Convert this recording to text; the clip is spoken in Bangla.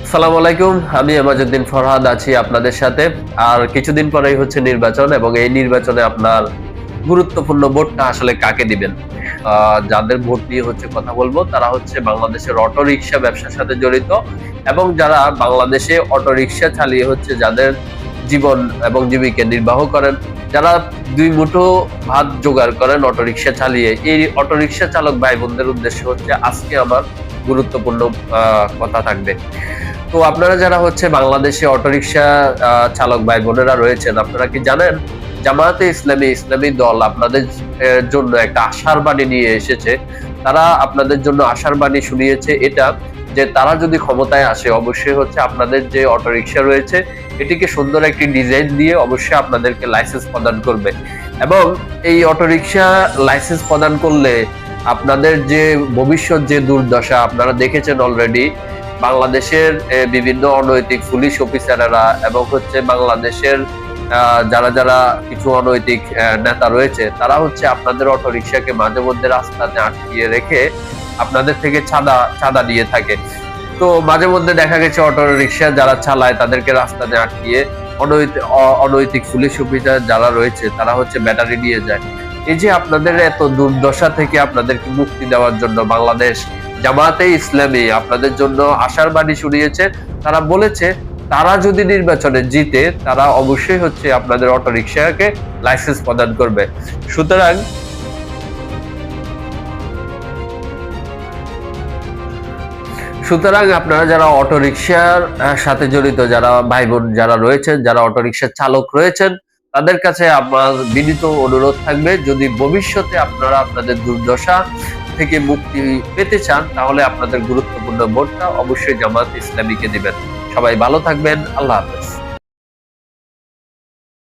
আসসালামু আলাইকুম। আমি এমাজউদ্দিন ফরহাদ আছি আপনাদের সাথে। আর কিছুদিন পরেই হচ্ছে নির্বাচন এবং এই নির্বাচনে আপনার গুরুত্বপূর্ণ ভোটটা আসলে কাকে দিবেন? যাদের ভোট নিয়ে হচ্ছে কথা বলবো তারা হচ্ছে বাংলাদেশের অটোরিকশা ব্যবসার সাথে জড়িত এবং যারা বাংলাদেশে অটোরিকশা চালিয়ে হচ্ছে যাদের জীবন এবং জীবিকা নির্বাহ করেন, যারা ২ মুঠো ভাত জোগাড় করেন অটোরিকশা চালিয়ে। এই অটোরিকশা চালক ভাই-বোনদের উদ্দেশ্যে হচ্ছে আজকে আমার গুরুত্বপূর্ণ কথা থাকবে। তো আপনারা যারা হচ্ছে বাংলাদেশে অটোরিকশা চালক ভাই বোনেরা রয়েছেন, আপনারা কি জানেন জামায়াতে ইসলামী ইসলামী দল আপনাদের জন্য একটা আশার বাণী নিয়ে এসেছে। তারা আপনাদের জন্য আশার বাণী শুনিয়েছে এটা যে তারা যদি ক্ষমতায় আসে অবশ্যই হচ্ছে আপনাদের যে অটোরিকশা রয়েছে এটিকে সুন্দর একটি ডিজাইন দিয়ে অবশ্যই আপনাদেরকে লাইসেন্স প্রদান করবে এবং এই অটোরিকশা লাইসেন্স প্রদান করলে আপনাদের যে ভবিষ্যৎ যে দুর্দশা আপনারা দেখেছেন অলরেডি বাংলাদেশের বিভিন্ন অনৈতিক পুলিশ অফিসারেরা এবং হচ্ছে বাংলাদেশের যারা যারা কিছু অনৈতিক নেতা রয়েছে তারা হচ্ছে আপনাদের অটোরিকশাকে মাঝে মধ্যে রাস্তাতে আটকিয়ে রেখে আপনাদের থেকে চাঁদা নিয়ে থাকে। তো মাঝে মধ্যে দেখা গেছে অটোরিকশা যারা চালায় তাদেরকে রাস্তাতে আটকিয়ে অনৈতিক পুলিশ অফিসার যারা রয়েছে তারা হচ্ছে ব্যাটারি নিয়ে যায়। এই যে আপনাদের এত দুর্দশা থেকে আপনাদেরকে মুক্তি দেওয়ার জন্য বাংলাদেশ জামায়াতে ইসলামী আপনাদের জন্য আশার বাণী শুনিয়েছে। তারা বলেছে তারা যদি নির্বাচনে জিতে তারা অবশ্যই হচ্ছে আপনাদের অটোরিকশাকে লাইসেন্স প্রদান করবে। সুতরাং সুতরাং আপনারা যারা অটোরিকশার সাথে জড়িত যারা ভাই বোন যারা রয়েছেন যারা অটোরিকশার চালক রয়েছেন তাদের কাছে আমার বিনীত অনুরোধ থাকবে যদি ভবিষ্যতে আপনারা আপনাদের দুর্দশা থেকে মুক্তি পেতে চান তাহলে আপনাদের গুরুত্বপূর্ণ ভোটটা অবশ্যই জামায়াত ইসলামীকে দিবেন। সবাই ভালো থাকবেন। আল্লাহ হাফেজ।